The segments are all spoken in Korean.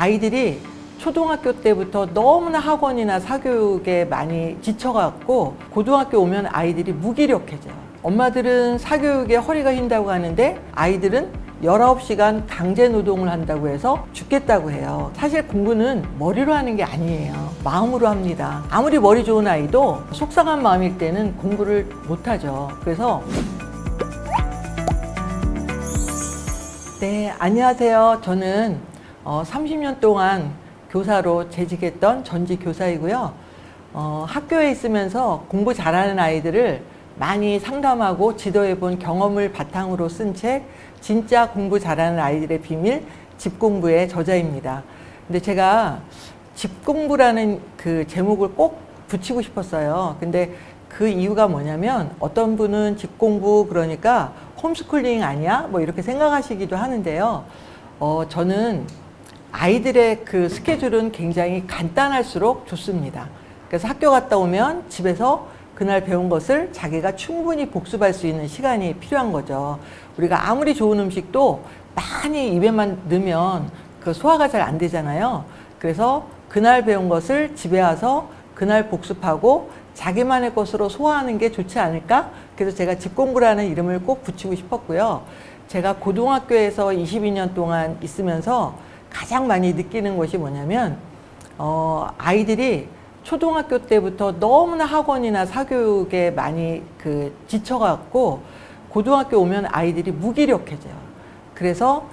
아이들이 초등학교 때부터 너무나 학원이나 사교육에 많이 지쳐갖고 고등학교 오면 아이들이 무기력해져요. 엄마들은 사교육에 허리가 휜다고 하는데 아이들은 19시간 강제 노동을 한다고 해서 죽겠다고 해요. 사실 공부는 머리로 하는 게 아니에요. 마음으로 합니다. 아무리 머리 좋은 아이도 속상한 마음일 때는 공부를 못하죠. 그래서 네, 안녕하세요. 저는 30년 동안 교사로 재직했던 전직 교사이고요. 학교에 있으면서 공부 잘하는 아이들을 많이 상담하고 지도해 본 경험을 바탕으로 쓴 책, 진짜 공부 잘하는 아이들의 비밀, 집공부의 저자입니다. 근데 제가 집공부라는 그 제목을 꼭 붙이고 싶었어요. 근데 그 이유가 뭐냐면 어떤 분은 집공부 그러니까 홈스쿨링 아니야? 뭐 이렇게 생각하시기도 하는데요. 저는 아이들의 그 스케줄은 굉장히 간단할수록 좋습니다. 그래서 학교 갔다 오면 집에서 그날 배운 것을 자기가 충분히 복습할 수 있는 시간이 필요한 거죠. 우리가 아무리 좋은 음식도 많이 입에만 넣으면 그 소화가 잘 안 되잖아요. 그래서 그날 배운 것을 집에 와서 그날 복습하고 자기만의 것으로 소화하는 게 좋지 않을까? 그래서 제가 집공부라는 이름을 꼭 붙이고 싶었고요. 제가 고등학교에서 22년 동안 있으면서 가장 많이 느끼는 것이 뭐냐면 아이들이 초등학교 때부터 너무나 학원이나 사교육에 많이 지쳐갖고 고등학교 오면 아이들이 무기력해져요. 그래서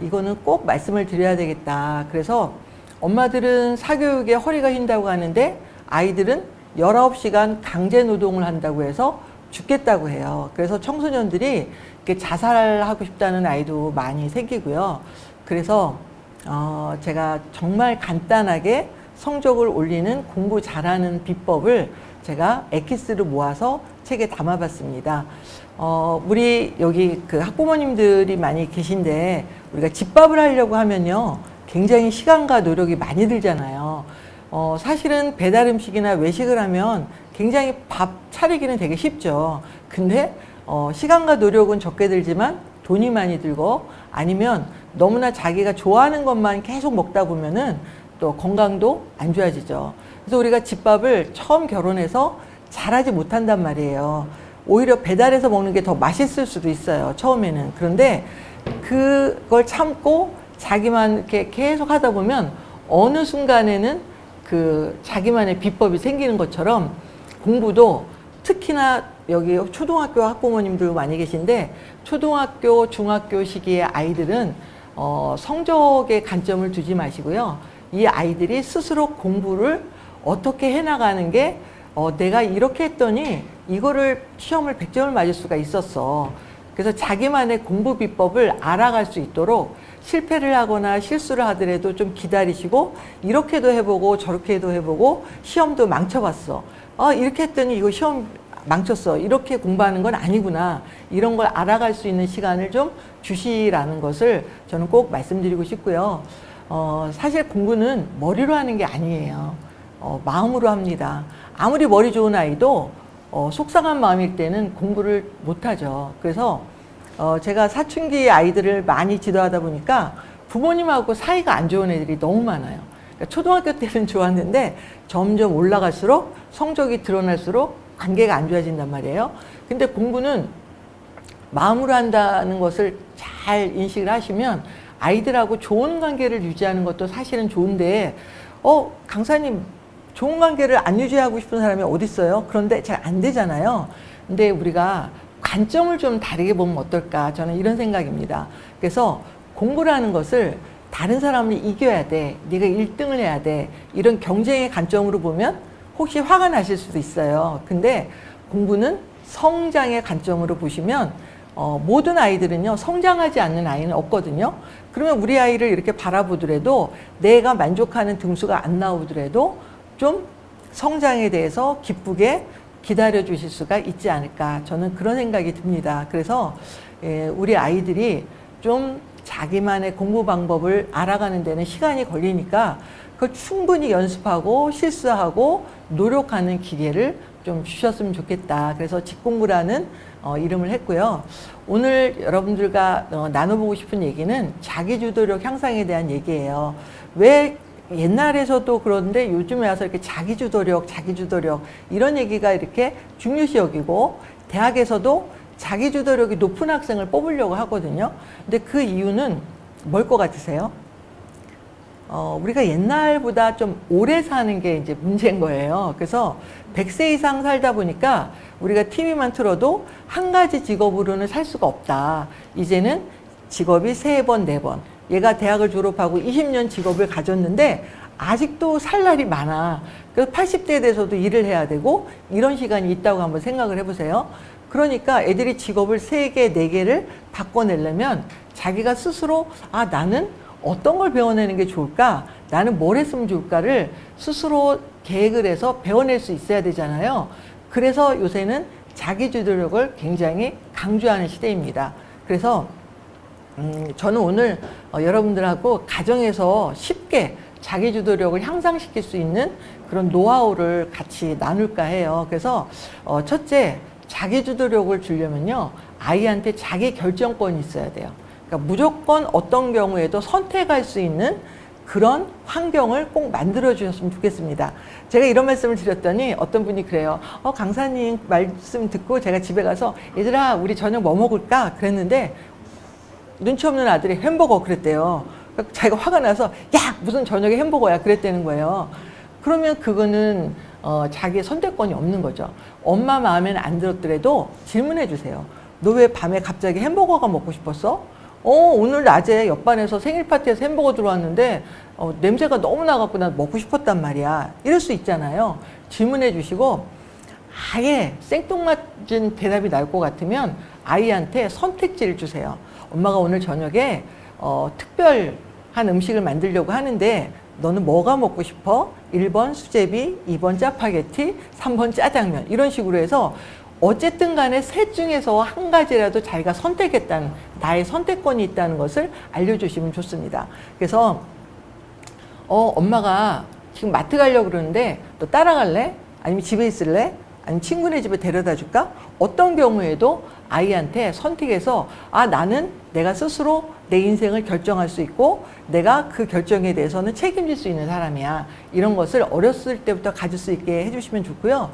이거는 꼭 말씀을 드려야 되겠다. 그래서 엄마들은 사교육에 허리가 휜다고 하는데 아이들은 19시간 강제 노동을 한다고 해서 죽겠다고 해요. 그래서 청소년들이 이렇게 자살하고 싶다는 아이도 많이 생기고요. 그래서 제가 정말 간단하게 성적을 올리는 공부 잘하는 비법을 제가 엑기스를 모아서 책에 담아봤습니다. 우리 여기 그 학부모님들이 많이 계신데 우리가 집밥을 하려고 하면요 굉장히 시간과 노력이 많이 들잖아요. 사실은 배달 음식이나 외식을 하면 굉장히 밥 차리기는 되게 쉽죠. 근데 시간과 노력은 적게 들지만 돈이 많이 들고 아니면 너무나 자기가 좋아하는 것만 계속 먹다 보면은 또 건강도 안 좋아지죠. 그래서 우리가 집밥을 처음 결혼해서 잘하지 못한단 말이에요. 오히려 배달해서 먹는 게 더 맛있을 수도 있어요. 처음에는. 그런데 그걸 참고 자기만 이렇게 계속 하다 보면 어느 순간에는 그 자기만의 비법이 생기는 것처럼 공부도 특히나 여기 초등학교 학부모님들 많이 계신데 초등학교, 중학교 시기의 아이들은 성적에 관점을 두지 마시고요. 이 아이들이 스스로 공부를 어떻게 해나가는 게 내가 이렇게 했더니 이거를 시험을 100점을 맞을 수가 있었어. 그래서 자기만의 공부 비법을 알아갈 수 있도록 실패를 하거나 실수를 하더라도 좀 기다리시고 이렇게도 해보고 저렇게도 해보고 시험도 망쳐봤어. 이렇게 했더니 이거 시험 망쳤어. 이렇게 공부하는 건 아니구나. 이런 걸 알아갈 수 있는 시간을 좀 주시라는 것을 저는 꼭 말씀드리고 싶고요. 사실 공부는 머리로 하는 게 아니에요. 마음으로 합니다. 아무리 머리 좋은 아이도 속상한 마음일 때는 공부를 못하죠. 그래서 제가 사춘기 아이들을 많이 지도하다 보니까 부모님하고 사이가 안 좋은 애들이 너무 많아요. 그러니까 초등학교 때는 좋았는데 점점 올라갈수록 성적이 드러날수록 관계가 안 좋아진단 말이에요. 근데 공부는 마음으로 한다는 것을 잘 인식을 하시면 아이들하고 좋은 관계를 유지하는 것도 사실은 좋은데 강사님 좋은 관계를 안 유지하고 싶은 사람이 어디 있어요? 그런데 잘 안 되잖아요. 근데 우리가 관점을 좀 다르게 보면 어떨까? 저는 이런 생각입니다. 그래서 공부라는 것을 다른 사람을 이겨야 돼. 네가 1등을 해야 돼. 이런 경쟁의 관점으로 보면 혹시 화가 나실 수도 있어요. 근데 공부는 성장의 관점으로 보시면 모든 아이들은요 성장하지 않는 아이는 없거든요. 그러면 우리 아이를 이렇게 바라보더라도 내가 만족하는 등수가 안 나오더라도 좀 성장에 대해서 기쁘게 기다려 주실 수가 있지 않을까 저는 그런 생각이 듭니다. 그래서 우리 아이들이 좀 자기만의 공부 방법을 알아가는 데는 시간이 걸리니까 그걸 충분히 연습하고 실수하고 노력하는 기회를 좀 주셨으면 좋겠다. 그래서 집공부라는 이름을 했고요. 오늘 여러분들과 나눠보고 싶은 얘기는 자기주도력 향상에 대한 얘기예요. 왜 옛날에서도 그런데 요즘에 와서 이렇게 자기주도력 이런 얘기가 이렇게 중요시 여기고 대학에서도 자기주도력이 높은 학생을 뽑으려고 하거든요. 근데 그 이유는 뭘 것 같으세요? 우리가 옛날보다 좀 오래 사는 게 이제 문제인 거예요. 그래서 100세 이상 살다 보니까 우리가 TV만 틀어도 한 가지 직업으로는 살 수가 없다. 이제는 직업이 3번, 4번. 얘가 대학을 졸업하고 20년 직업을 가졌는데 아직도 살 날이 많아. 그래서 80대 돼서도 일을 해야 되고 이런 시간이 있다고 한번 생각을 해보세요. 그러니까 애들이 직업을 3개, 4개를 바꿔내려면 자기가 스스로 나는 어떤 걸 배워내는 게 좋을까? 나는 뭘 했으면 좋을까를 스스로 계획을 해서 배워낼 수 있어야 되잖아요. 그래서 요새는 자기주도력을 굉장히 강조하는 시대입니다. 그래서 저는 오늘 여러분들하고 가정에서 쉽게 자기주도력을 향상시킬 수 있는 그런 노하우를 같이 나눌까 해요. 그래서 첫째, 자기주도력을 주려면요, 아이한테 자기 결정권이 있어야 돼요. 그러니까 무조건 어떤 경우에도 선택할 수 있는 그런 환경을 꼭 만들어 주셨으면 좋겠습니다. 제가 이런 말씀을 드렸더니 어떤 분이 그래요. 강사님 말씀 듣고 제가 집에 가서 얘들아 우리 저녁 뭐 먹을까? 그랬는데 눈치 없는 아들이 햄버거 그랬대요. 자기가 화가 나서 야 무슨 저녁에 햄버거야 그랬다는 거예요. 그러면 그거는 자기의 선택권이 없는 거죠. 엄마 마음에는 안 들었더라도 질문해 주세요. 너 왜 밤에 갑자기 햄버거가 먹고 싶었어? 오늘 낮에 옆반에서 생일 파티에서 햄버거 들어왔는데 냄새가 너무 나갖고 난 먹고 싶었단 말이야. 이럴 수 있잖아요. 질문해 주시고 아예 생뚱맞은 대답이 나올 것 같으면 아이한테 선택지를 주세요. 엄마가 오늘 저녁에 특별한 음식을 만들려고 하는데 너는 뭐가 먹고 싶어? 1번 수제비, 2번 짜파게티, 3번 짜장면 이런 식으로 해서 어쨌든 간에 셋 중에서 한 가지라도 자기가 선택했다는 나의 선택권이 있다는 것을 알려주시면 좋습니다. 그래서 엄마가 지금 마트 가려고 그러는데 너 따라갈래? 아니면 집에 있을래? 아니면 친구네 집에 데려다 줄까? 어떤 경우에도 아이한테 선택해서 나는 내가 스스로 내 인생을 결정할 수 있고 내가 그 결정에 대해서는 책임질 수 있는 사람이야. 이런 것을 어렸을 때부터 가질 수 있게 해주시면 좋고요.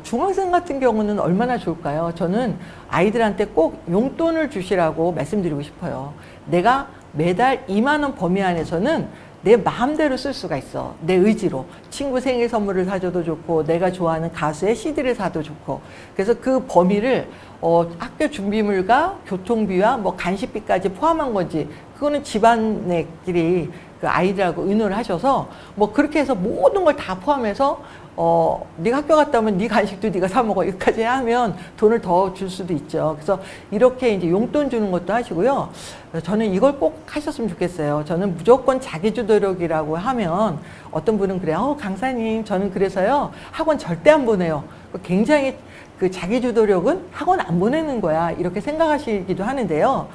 중학생 같은 경우는 얼마나 좋을까요? 저는 아이들한테 꼭 용돈을 주시라고 말씀드리고 싶어요. 내가 매달 2만 원 범위 안에서는 내 마음대로 쓸 수가 있어. 내 의지로. 친구 생일 선물을 사줘도 좋고 내가 좋아하는 가수의 CD를 사도 좋고. 그래서 그 범위를 학교 준비물과 교통비와 뭐 간식비까지 포함한 건지 그거는 집안애끼리 그 아이들하고 의논을 하셔서 뭐 그렇게 해서 모든 걸 다 포함해서 네가 학교 갔다 오면 네 간식도 네가 사 먹어 여기까지 하면 돈을 더 줄 수도 있죠. 그래서 이렇게 이제 용돈 주는 것도 하시고요. 저는 이걸 꼭 하셨으면 좋겠어요. 저는 무조건 자기주도력이라고 하면 어떤 분은 그래요. 강사님 저는 그래서요 학원 절대 안 보내요. 굉장히 그 자기주도력은 학원 안 보내는 거야 이렇게 생각하시기도 하는데요.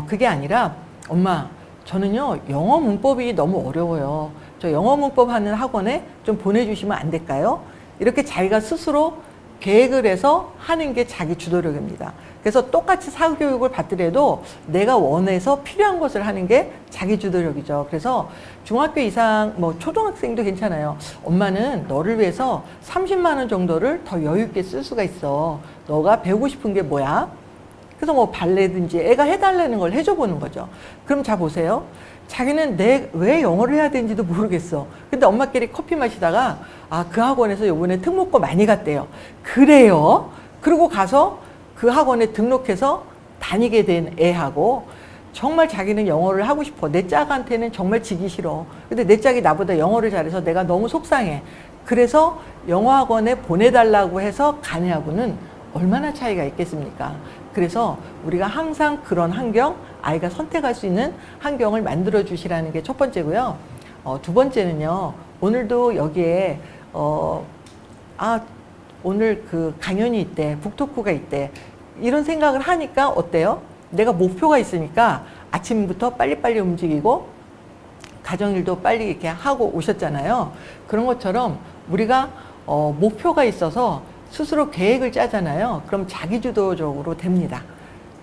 그게 아니라 엄마 저는요 영어 문법이 너무 어려워요. 저 영어 문법 하는 학원에 좀 보내주시면 안 될까요? 이렇게 자기가 스스로 계획을 해서 하는 게 자기 주도력입니다. 그래서 똑같이 사교육을 받더라도 내가 원해서 필요한 것을 하는 게 자기 주도력이죠. 그래서 중학교 이상 뭐 초등학생도 괜찮아요. 엄마는 너를 위해서 30만 원 정도를 더 여유 있게 쓸 수가 있어. 너가 배우고 싶은 게 뭐야? 그래서 뭐 발레든지 애가 해달라는 걸 해줘 보는 거죠. 그럼 자 보세요. 자기는 왜 영어를 해야 되는지도 모르겠어. 근데 엄마끼리 커피 마시다가 그 학원에서 요번에 특목고 많이 갔대요. 그래요? 그리고 가서 그 학원에 등록해서 다니게 된 애하고 정말 자기는 영어를 하고 싶어. 내 짝한테는 정말 지기 싫어. 근데 내 짝이 나보다 영어를 잘해서 내가 너무 속상해. 그래서 영어 학원에 보내달라고 해서 간 애하고는 얼마나 차이가 있겠습니까? 그래서 우리가 항상 그런 환경, 아이가 선택할 수 있는 환경을 만들어 주시라는 게 첫 번째고요. 두 번째는요. 오늘도 여기에 오늘 그 강연이 있대, 북토크가 있대. 이런 생각을 하니까 어때요? 내가 목표가 있으니까 아침부터 빨리빨리 움직이고 가정일도 빨리 이렇게 하고 오셨잖아요. 그런 것처럼 우리가 목표가 있어서 스스로 계획을 짜잖아요. 그럼 자기주도적으로 됩니다.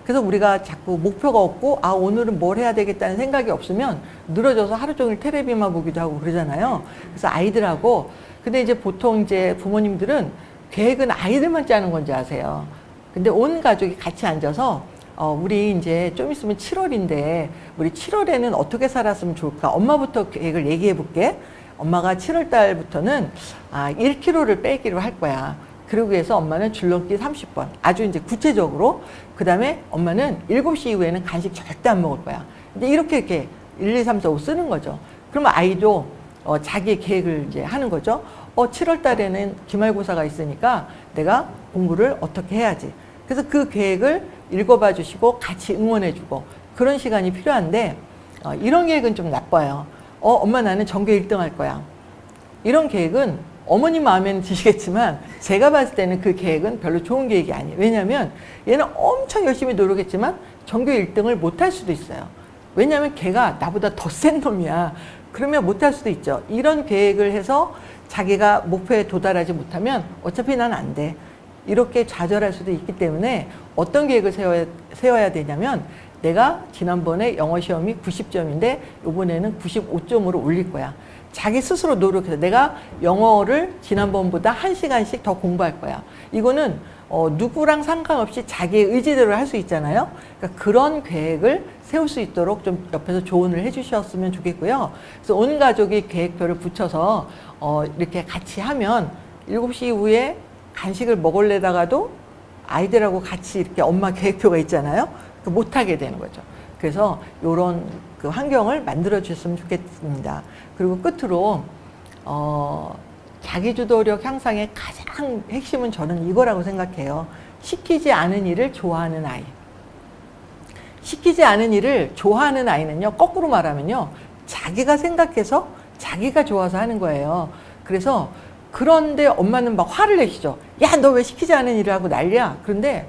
그래서 우리가 자꾸 목표가 없고 오늘은 뭘 해야 되겠다는 생각이 없으면 늘어져서 하루 종일 텔레비만 보기도 하고 그러잖아요. 그래서 아이들하고 근데 이제 보통 이제 부모님들은 계획은 아이들만 짜는 건지 아세요. 근데 온 가족이 같이 앉아서 우리 이제 좀 있으면 7월인데 우리 7월에는 어떻게 살았으면 좋을까? 엄마부터 계획을 얘기해 볼게. 엄마가 7월 달부터는 1kg를 빼기로 할 거야. 그러기 위해서 엄마는 줄넘기 30번. 아주 이제 구체적으로. 그 다음에 엄마는 7시 이후에는 간식 절대 안 먹을 거야. 근데 이렇게 1, 2, 3, 4, 5 쓰는 거죠. 그러면 아이도 자기의 계획을 이제 하는 거죠. 7월 달에는 기말고사가 있으니까 내가 공부를 어떻게 해야지. 그래서 그 계획을 읽어봐 주시고 같이 응원해 주고 그런 시간이 필요한데 이런 계획은 좀 나빠요. 엄마 나는 전교 1등 할 거야. 이런 계획은 어머님 마음에는 드시겠지만 제가 봤을 때는 그 계획은 별로 좋은 계획이 아니에요. 왜냐하면 얘는 엄청 열심히 노력했지만 전교 1등을 못 할 수도 있어요. 왜냐하면 걔가 나보다 더 센 놈이야. 그러면 못 할 수도 있죠. 이런 계획을 해서 자기가 목표에 도달하지 못하면 어차피 난 안 돼. 이렇게 좌절할 수도 있기 때문에 어떤 계획을 세워야 되냐면 내가 지난번에 영어 시험이 90점인데 이번에는 95점으로 올릴 거야. 자기 스스로 노력해서 내가 영어를 지난번보다 1시간씩 더 공부할 거야. 이거는 누구랑 상관없이 자기의 의지대로 할 수 있잖아요. 그러니까 그런 계획을 세울 수 있도록 좀 옆에서 조언을 해주셨으면 좋겠고요. 그래서 온 가족이 계획표를 붙여서 이렇게 같이 하면 7시 이후에 간식을 먹을래다가도 아이들하고 같이 이렇게 엄마 계획표가 있잖아요. 못하게 되는 거죠. 그래서 이런 그 환경을 만들어 주셨으면 좋겠습니다. 그리고 끝으로 자기주도력 향상의 가장 핵심은 저는 이거라고 생각해요. 시키지 않은 일을 좋아하는 아이. 시키지 않은 일을 좋아하는 아이는요, 거꾸로 말하면요, 자기가 생각해서 자기가 좋아서 하는 거예요. 그래서 그런데 엄마는 막 화를 내시죠. 야, 너 왜 시키지 않은 일을 하고 난리야. 그런데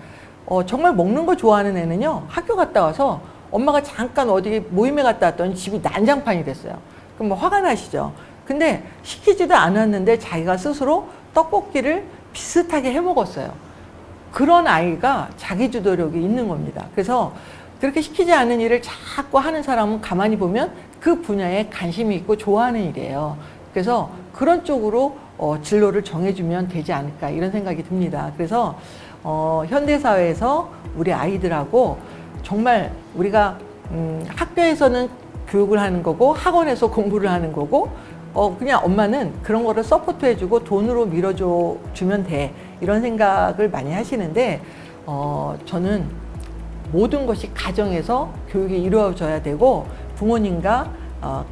정말 먹는 거 좋아하는 애는요, 학교 갔다 와서 엄마가 잠깐 어디 모임에 갔다 왔더니 집이 난장판이 됐어요. 그럼 뭐 화가 나시죠. 근데 시키지도 않았는데 자기가 스스로 떡볶이를 비슷하게 해 먹었어요. 그런 아이가 자기주도력이 있는 겁니다. 그래서 그렇게 시키지 않은 일을 자꾸 하는 사람은 가만히 보면 그 분야에 관심이 있고 좋아하는 일이에요. 그래서 그런 쪽으로 진로를 정해주면 되지 않을까 이런 생각이 듭니다. 그래서 현대사회에서 우리 아이들하고 정말 우리가 학교에서는 교육을 하는 거고 학원에서 공부를 하는 거고 그냥 엄마는 그런 거를 서포트 해주고 돈으로 밀어주면 돼 이런 생각을 많이 하시는데 저는 모든 것이 가정에서 교육이 이루어져야 되고 부모님과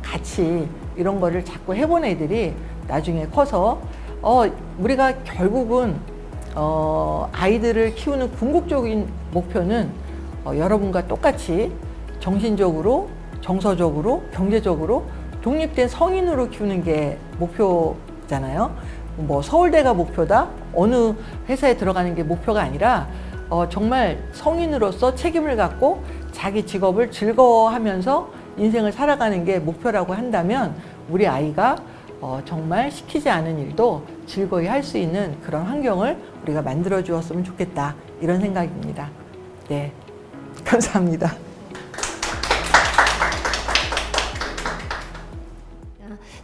같이 이런 거를 자꾸 해본 애들이 나중에 커서 우리가 결국은 아이들을 키우는 궁극적인 목표는 여러분과 똑같이 정신적으로, 정서적으로, 경제적으로 독립된 성인으로 키우는 게 목표잖아요. 뭐 서울대가 목표다, 어느 회사에 들어가는 게 목표가 아니라 정말 성인으로서 책임을 갖고 자기 직업을 즐거워하면서 인생을 살아가는 게 목표라고 한다면 우리 아이가 정말 시키지 않은 일도 즐거이 할 수 있는 그런 환경을 우리가 만들어 주었으면 좋겠다 이런 생각입니다. 네, 감사합니다.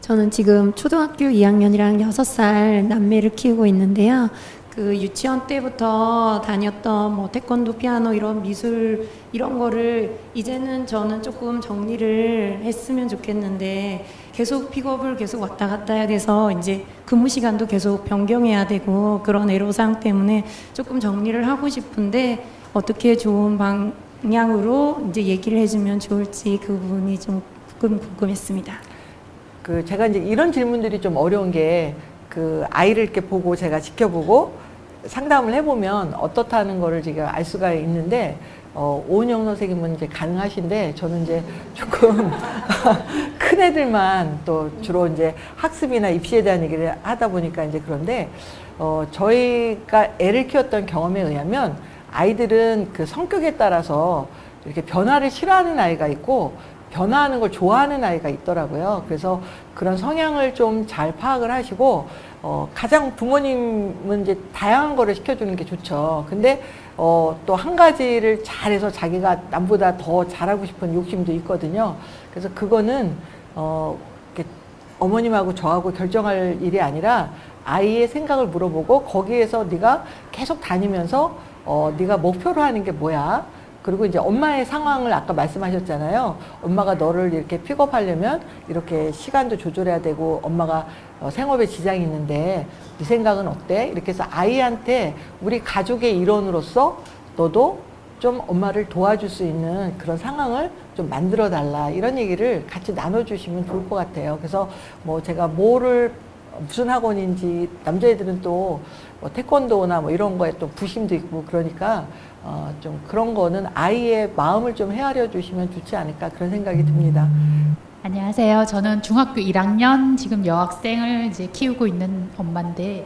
저는 지금 초등학교 2학년이랑 6살 남매를 키우고 있는데요. 그 유치원 때부터 다녔던 뭐 태권도, 피아노 이런 미술 이런 거를 이제는 저는 조금 정리를 했으면 좋겠는데 계속 픽업을 계속 왔다 갔다 해야 돼서 이제 근무 시간도 계속 변경해야 되고 그런 애로사항 때문에 조금 정리를 하고 싶은데 어떻게 좋은 방향으로 이제 얘기를 해주면 좋을지 그 부분이 좀 궁금했습니다. 제가 이제 이런 질문들이 좀 어려운 게 아이를 이렇게 보고 제가 지켜보고 상담을 해보면 어떻다는 거를 제가 알 수가 있는데 오은영 선생님은 이제 가능하신데 저는 이제 조금 큰 애들만 또 주로 이제 학습이나 입시에 대한 얘기를 하다 보니까 이제 그런데 저희가 애를 키웠던 경험에 의하면 아이들은 그 성격에 따라서 이렇게 변화를 싫어하는 아이가 있고 변화하는 걸 좋아하는 아이가 있더라고요. 그래서 그런 성향을 좀 잘 파악을 하시고, 가장 부모님은 이제 다양한 거를 시켜주는 게 좋죠. 근데, 또 한 가지를 잘해서 자기가 남보다 더 잘하고 싶은 욕심도 있거든요. 그래서 그거는, 이렇게 어머님하고 저하고 결정할 일이 아니라 아이의 생각을 물어보고 거기에서 네가 계속 다니면서 네가 목표로 하는 게 뭐야? 그리고 이제 엄마의 상황을 아까 말씀하셨잖아요. 엄마가 너를 이렇게 픽업하려면 이렇게 시간도 조절해야 되고 엄마가 생업에 지장이 있는데 네 생각은 어때? 이렇게 해서 아이한테 우리 가족의 일원으로서 너도 좀 엄마를 도와줄 수 있는 그런 상황을 좀 만들어 달라 이런 얘기를 같이 나눠주시면 좋을 것 같아요. 그래서 뭐 제가 무슨 학원인지 남자애들은 또 뭐 태권도나 뭐 이런 거에 또 부심도 있고 그러니까 좀 그런 거는 아이의 마음을 좀 헤아려 주시면 좋지 않을까 그런 생각이 듭니다. 안녕하세요. 저는 중학교 1학년 지금 여학생을 이제 키우고 있는 엄마인데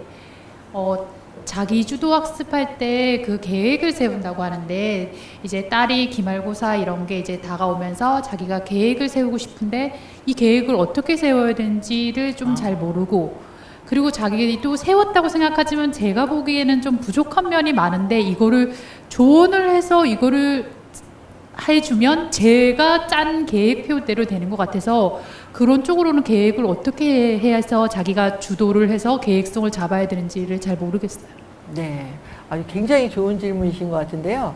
자기 주도 학습할 때 그 계획을 세운다고 하는데 이제 딸이 기말고사 이런 게 이제 다가오면서 자기가 계획을 세우고 싶은데 이 계획을 어떻게 세워야 되는지를 좀 잘 모르고 그리고 자기도 세웠다고 생각하지만 제가 보기에는 좀 부족한 면이 많은데 이거를 조언을 해서 이거를 해주면 제가 짠 계획표대로 되는 것 같아서 그런 쪽으로는 계획을 어떻게 해서 자기가 주도를 해서 계획성을 잡아야 되는지를 잘 모르겠어요. 네, 아주 굉장히 좋은 질문이신 것 같은데요.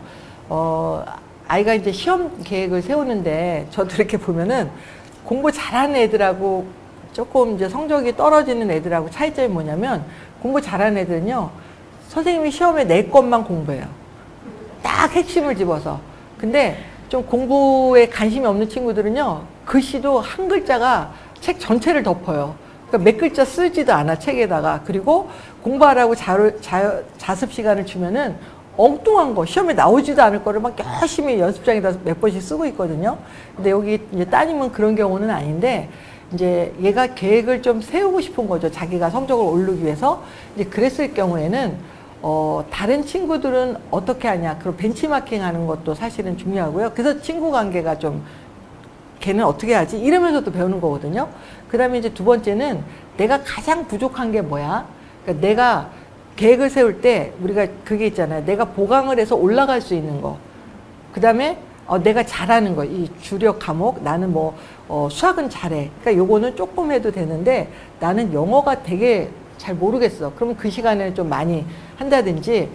아이가 이제 시험 계획을 세우는데 저도 이렇게 보면은 공부 잘하는 애들하고 조금 이제 성적이 떨어지는 애들하고 차이점이 뭐냐면 공부 잘하는 애들은요, 선생님이 시험에 낼 것만 공부해요. 딱 핵심을 집어서. 근데 좀 공부에 관심이 없는 친구들은요, 글씨도 한 글자가 책 전체를 덮어요. 그러니까 몇 글자 쓰지도 않아, 책에다가. 그리고 공부하라고 자습 시간을 주면은 엉뚱한 거, 시험에 나오지도 않을 거를 막 열심히 연습장에다 몇 번씩 쓰고 있거든요. 근데 여기 이제 따님은 그런 경우는 아닌데, 이제 얘가 계획을 좀 세우고 싶은 거죠. 자기가 성적을 오르기 위해서. 이제 그랬을 경우에는, 다른 친구들은 어떻게 하냐. 그런 벤치마킹 하는 것도 사실은 중요하고요. 그래서 친구 관계가 좀, 걔는 어떻게 하지? 이러면서도 배우는 거거든요. 그 다음에 이제 두 번째는 내가 가장 부족한 게 뭐야? 그러니까 내가 계획을 세울 때 우리가 그게 있잖아요. 내가 보강을 해서 올라갈 수 있는 거. 그 다음에 내가 잘하는 거. 이 주력 과목. 나는 뭐 수학은 잘해. 그러니까 요거는 조금 해도 되는데 나는 영어가 되게 잘 모르겠어. 그러면 그 시간에 좀 많이 한다든지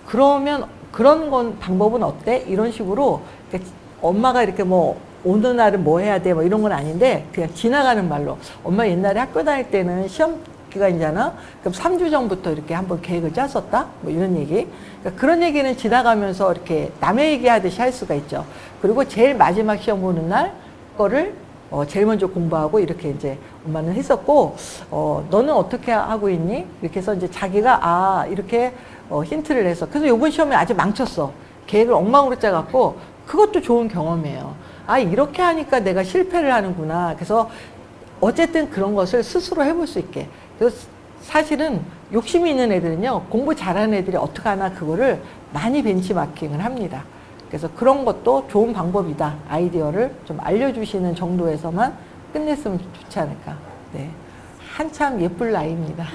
그러면 그런 건 방법은 어때? 이런 식으로 그러니까 엄마가 이렇게 뭐 오늘 날은 뭐 해야 돼? 뭐 이런 건 아닌데 그냥 지나가는 말로 엄마 옛날에 학교 다닐 때는 시험 기간이잖아. 그럼 3주 전부터 이렇게 한번 계획을 짰었다. 뭐 이런 얘기. 그러니까 그런 얘기는 지나가면서 이렇게 남의 얘기하듯이 할 수가 있죠. 그리고 제일 마지막 시험 보는 날 거를 제일 먼저 공부하고 이렇게 이제 엄마는 했었고, 너는 어떻게 하고 있니? 이렇게 해서 이제 자기가 이렇게 힌트를 해서 그래서 이번 시험에 아주 망쳤어. 계획을 엉망으로 짜갖고 그것도 좋은 경험이에요. 이렇게 하니까 내가 실패를 하는구나. 그래서 어쨌든 그런 것을 스스로 해볼 수 있게. 그래서 사실은 욕심이 있는 애들은요, 공부 잘하는 애들이 어떻게 하나 그거를 많이 벤치마킹을 합니다. 그래서 그런 것도 좋은 방법이다. 아이디어를 좀 알려주시는 정도에서만 끝냈으면 좋지 않을까. 네. 한참 예쁠 나이입니다.